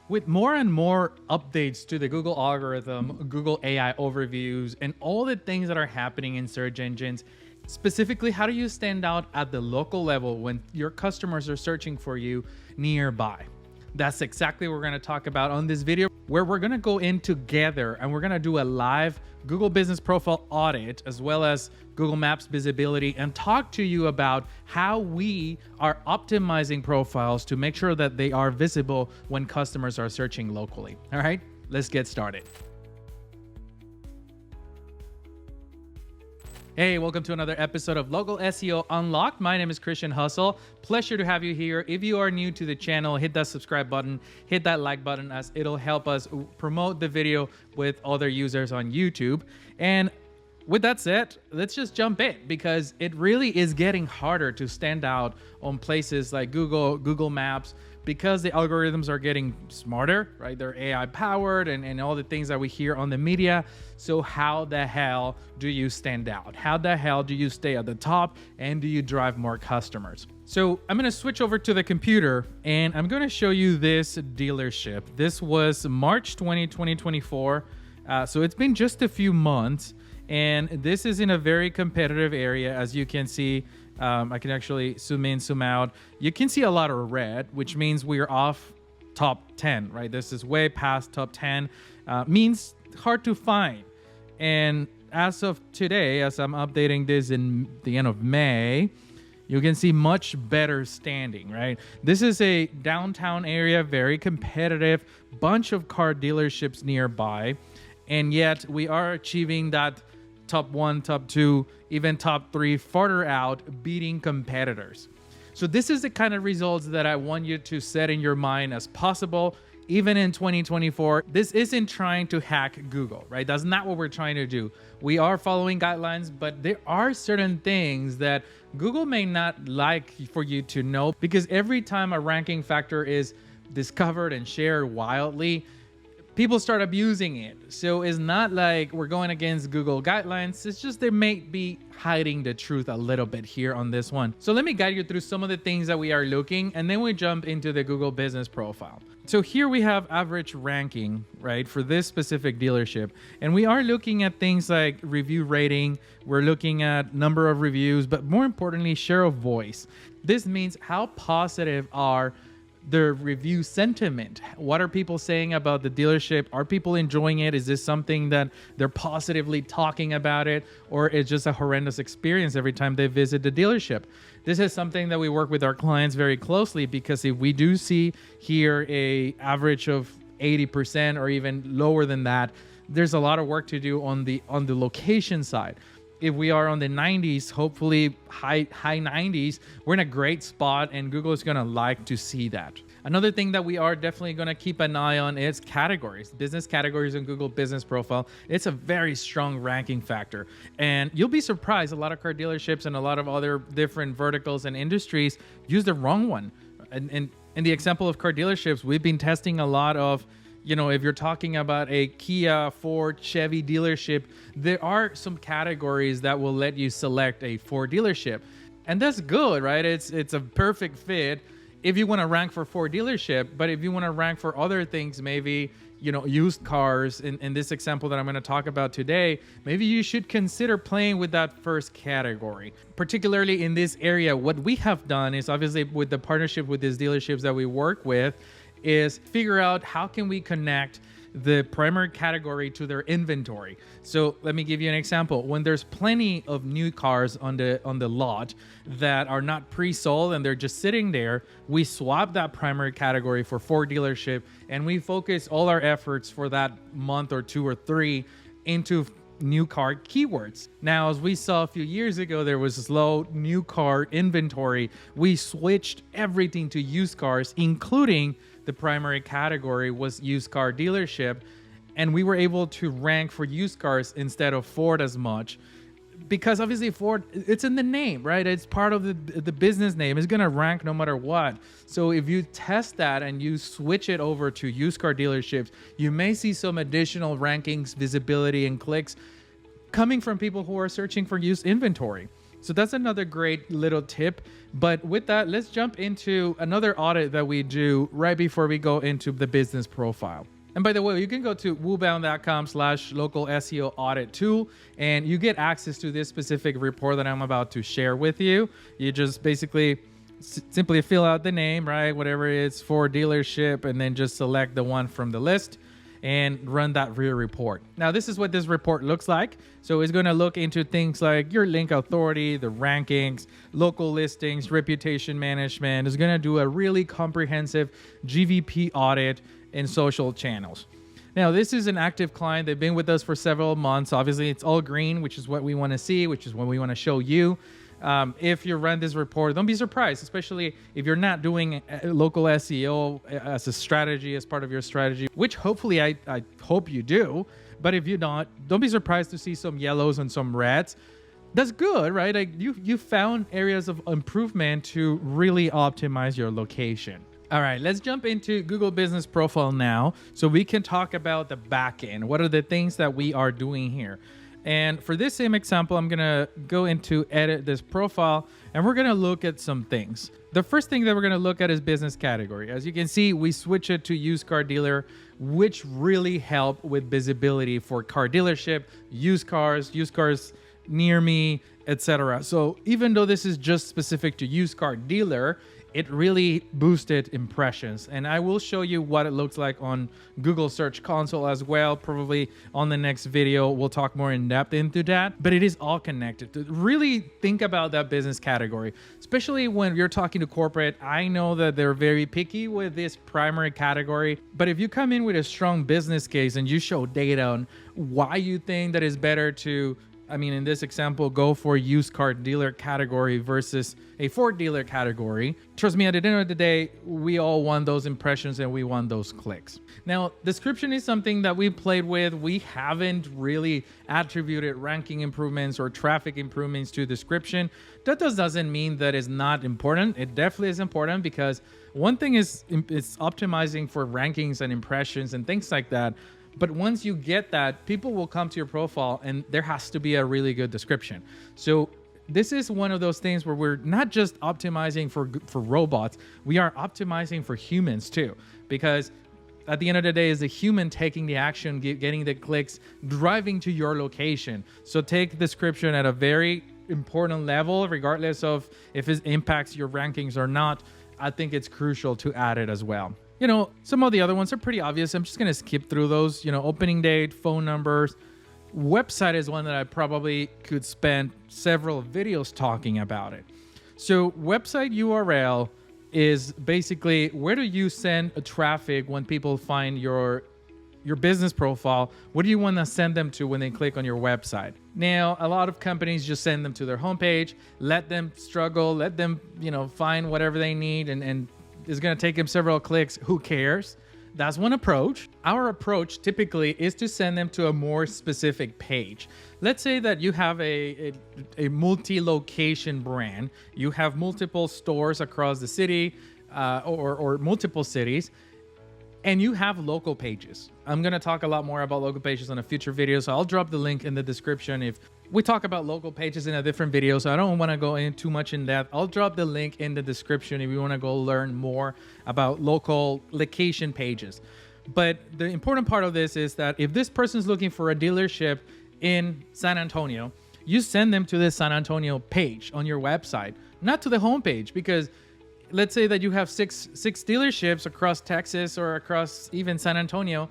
With more and more updates to the Google algorithm, Google AI overviews, and all the things that are happening in search engines, specifically, how do you stand out at the local level when your customers are searching for you nearby? That's exactly what we're going to talk about on this video, where we're going to go in together and we're going to do a live Google Business Profile audit, as well as Google Maps visibility, and talk to you about how we are optimizing profiles to make sure that they are visible when customers are searching locally. All right, let's get started. Hey, welcome to another episode of Local SEO Unlocked. My name is Christian Hustle. Pleasure to have you here. If you are new to the channel, hit that subscribe button, hit that like button, as it'll help us promote the video with other users on YouTube. And with that said, let's just jump in, because it really is getting harder to stand out on places like Google Maps, because the algorithms are getting smarter, right? They're AI powered and all the things that we hear on the media. So how the hell do you stand out? How the hell do you stay at the top, and do you drive more customers? So I'm gonna switch over to the computer and I'm gonna show you this dealership. This was March 20, 2024. So it's been just a few months, and this is in a very competitive area. As you can see, I can actually zoom in, zoom out. You can see a lot of red, which means we're off top 10, right? This is way past top 10, means hard to find. And as of today, as I'm updating this in the end of May, you can see much better standing, right? This is a downtown area, very competitive, bunch of car dealerships nearby, and yet we are achieving that top 1, top 2, even top 3 farther out, beating competitors. So this is the kind of results that I want you to set in your mind as possible, even in 2024. This isn't trying to hack Google, right? That's not what we're trying to do. We are following guidelines, but there are certain things that Google may not like for you to know, because every time a ranking factor is discovered and shared wildly, people start abusing it. So it's not like we're going against Google guidelines. It's just they may be hiding the truth a little bit here on this one. So let me guide you through some of the things that we are looking, and then we jump into the Google Business Profile. So here we have average ranking, right, for this specific dealership. And we are looking at things like review rating. We're looking at number of reviews, but more importantly, share of voice. This means how positive are the review sentiment. What are people saying about the dealership? Are people enjoying it? Is this something that they're positively talking about it, or it's just a horrendous experience every time they visit the dealership? This is something that we work with our clients very closely, because if we do see here a average of 80% or even lower than that, there's a lot of work to do on the location side. If we are on the 90s, hopefully high 90s, we're in a great spot, and Google is going to like to see that. Another thing that we are definitely going to keep an eye on is categories. Business categories in Google Business Profile. It's a very strong ranking factor. And you'll be surprised, a lot of car dealerships and a lot of other different verticals and industries use the wrong one. And in the example of car dealerships, we've been testing a lot of, if you're talking about a Kia, Ford, Chevy dealership, there are some categories that will let you select a Ford dealership. And that's good, right? It's a perfect fit if you want to rank for Ford dealership. But if you want to rank for other things, maybe, used cars, in this example that I'm going to talk about today, maybe you should consider playing with that first category. Particularly in this area, what we have done is, obviously with the partnership with these dealerships that we work with, is figure out how can we connect the primary category to their inventory. So let me give you an example. When there's plenty of new cars on the lot that are not pre-sold and they're just sitting there, we swap that primary category for Ford dealership, and we focus all our efforts for that month or 2 or 3 into new car keywords. Now, as we saw a few years ago, there was low new car inventory. We switched everything to used cars, including the primary category was used car dealership, and we were able to rank for used cars instead of Ford as much, because obviously Ford, it's in the name, right? It's part of the business name. It's gonna rank no matter what. So if you test that and you switch it over to used car dealerships, you may see some additional rankings, visibility, and clicks coming from people who are searching for used inventory. So that's another great little tip. But with that, let's jump into another audit that we do right before we go into the business profile. And by the way, you can go to woobound.com/local SEO audit tool, and you get access to this specific report that I'm about to share with you. You just basically simply fill out the name, right? Whatever it's for dealership, and then just select the one from the list and run that real report. Now, this is what this report looks like. So it's going to look into things like your link authority, the rankings, local listings, reputation management. It's going to do a really comprehensive GVP audit in social channels. Now, this is an active client. They've been with us for several months. Obviously, it's all green, which is what we want to see, which is what we want to show you. If you run this report, don't be surprised, especially if you're not doing local SEO as a strategy, as part of your strategy, which hopefully I hope you do. But if you don't be surprised to see some yellows and some reds. That's good, right? Like you found areas of improvement to really optimize your location. All right, let's jump into Google Business Profile now so we can talk about the back end. What are the things that we are doing here? And for this same example, I'm going to go into edit this profile, and we're going to look at some things. The first thing that we're going to look at is business category. As you can see, we switch it to used car dealer, which really help with visibility for car dealership, used cars near me, etc. So even though this is just specific to used car dealer, it really boosted impressions. And I will show you what it looks like on Google Search Console as well. Probably on the next video, we'll talk more in depth into that, but it is all connected. To really think about that business category, especially when you're talking to corporate. I know that they're very picky with this primary category, but if you come in with a strong business case and you show data on why you think that it's better to, in this example, go for used car dealer category versus a Ford dealer category. Trust me, at the end of the day, we all want those impressions and we want those clicks. Now, description is something that we played with. We haven't really attributed ranking improvements or traffic improvements to description. That doesn't mean that it's not important. It definitely is important, because one thing is optimizing for rankings and impressions and things like that. But once you get that, people will come to your profile and there has to be a really good description. So this is one of those things where we're not just optimizing for robots, we are optimizing for humans too. Because at the end of the day, is the human taking the action, getting the clicks, driving to your location. So take description at a very important level, regardless of if it impacts your rankings or not. I think it's crucial to add it as well. Some of the other ones are pretty obvious. I'm just going to skip through those. Opening date, phone numbers. Website is one that I probably could spend several videos talking about it. So website URL is basically, where do you send a traffic when people find your business profile? What do you want to send them to when they click on your website? Now, a lot of companies just send them to their homepage, let them struggle, let them, find whatever they need, and it's going to take them several clicks. Who cares? That's one approach. Our approach typically is to send them to a more specific page. Let's say that you have a multi-location brand. You have multiple stores across the city or multiple cities, and you have local pages. I'm going to talk a lot more about local pages on a future video, so I'll drop the link in the description. If we talk about local pages in a different video, so I don't want to go in too much in depth. I'll drop the link in the description if you want to go learn more about local location pages. But the important part of this is that if this person's looking for a dealership in San Antonio, you send them to this San Antonio page on your website, not to the homepage, because let's say that you have six dealerships across Texas or across even San Antonio.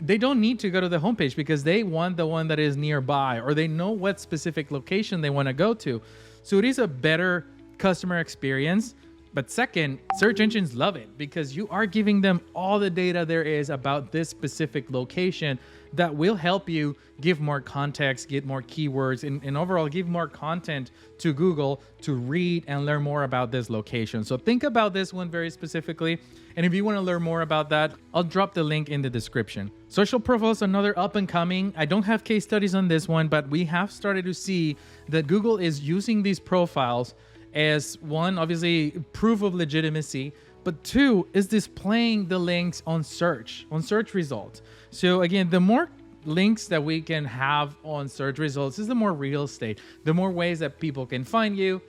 They don't need to go to the homepage because they want the one that is nearby, or they know what specific location they want to go to. So it is a better customer experience. But second, search engines love it because you are giving them all the data there is about this specific location that will help you give more context, get more keywords, and overall give more content to Google to read and learn more about this location. So think about this one very specifically. And if you want to learn more about that, I'll drop the link in the description. Social profiles, another up and coming. I don't have case studies on this one, but we have started to see that Google is using these profiles as one, obviously proof of legitimacy, but two is displaying the links on search results. So again, the more links that we can have on search results is the more real estate, the more ways that people can find you.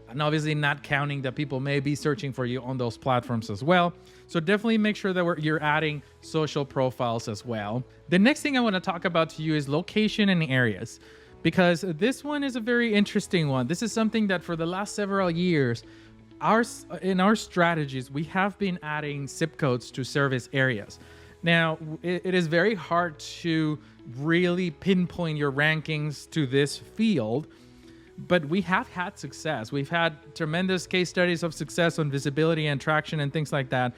And obviously not counting that people may be searching for you on those platforms as well. So definitely make sure that you're adding social profiles as well. The next thing I want to talk about to you is location and areas, because this one is a very interesting one. This is something that for the last several years, in our strategies, we have been adding zip codes to service areas. Now, it is very hard to really pinpoint your rankings to this field, but we have had success. We've had tremendous case studies of success on visibility and traction and things like that.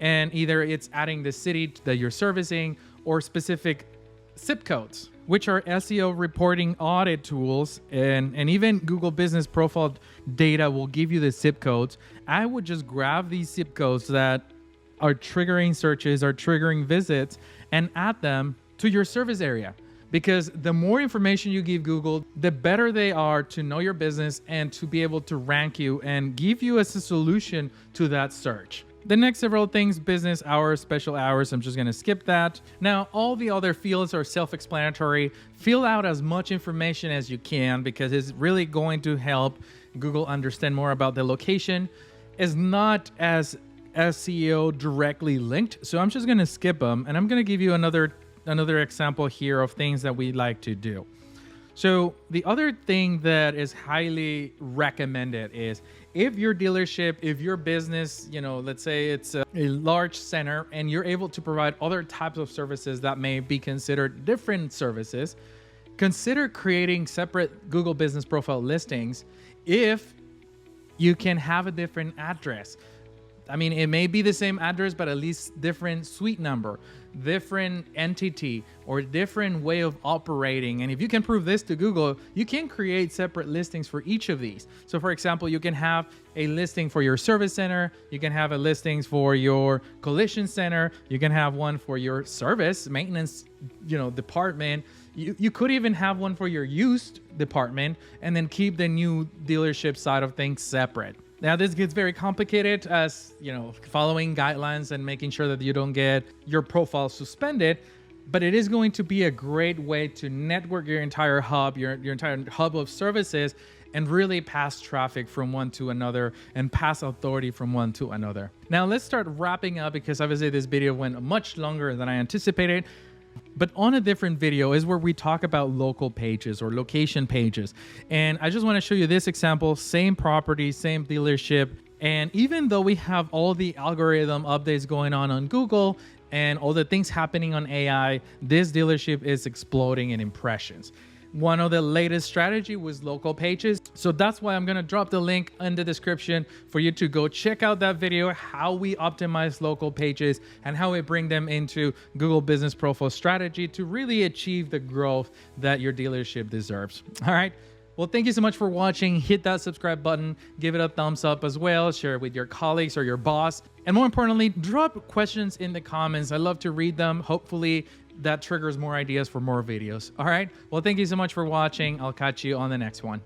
And either it's adding the city that you're servicing or specific zip codes, which are SEO reporting audit tools, and even Google Business Profile data will give you the zip codes. I would just grab these zip codes that are triggering searches, are triggering visits, and add them to your service area. Because the more information you give Google, the better they are to know your business and to be able to rank you and give you as a solution to that search. The next several things, business hours, special hours, I'm just gonna skip that. Now, all the other fields are self-explanatory. Fill out as much information as you can because it's really going to help Google understand more about the location. It's not as SEO directly linked, so I'm just gonna skip them, and I'm gonna give you another example here of things that we like to do. So the other thing that is highly recommended is if your dealership, if your business, let's say it's a large center and you're able to provide other types of services that may be considered different services, consider creating separate Google Business Profile listings if you can have a different address. I mean, it may be the same address, but at least different suite number, different entity, or different way of operating. And if you can prove this to Google, you can create separate listings for each of these. So for example, you can have a listing for your service center. You can have a listings for your collision center. You can have one for your service maintenance, department. You could even have one for your used department and then keep the new dealership side of things separate. Now, this gets very complicated as, following guidelines and making sure that you don't get your profile suspended, but it is going to be a great way to network your entire hub, your entire hub of services, and really pass traffic from one to another and pass authority from one to another. Now, let's start wrapping up because obviously this video went much longer than I anticipated. But on a different video is where we talk about local pages or location pages. And I just want to show you this example, same property, same dealership. And even though we have all the algorithm updates going on Google and all the things happening on AI, this dealership is exploding in impressions. One of the latest strategy was local pages. So that's why I'm going to drop the link in the description for you to go check out that video, how we optimize local pages and how we bring them into Google Business Profile strategy to really achieve the growth that your dealership deserves. All right. Well, thank you so much for watching. Hit that subscribe button, give it a thumbs up as well, share it with your colleagues or your boss. And more importantly, drop questions in the comments. I love to read them. Hopefully that triggers more ideas for more videos. All right. Well, thank you so much for watching. I'll catch you on the next one.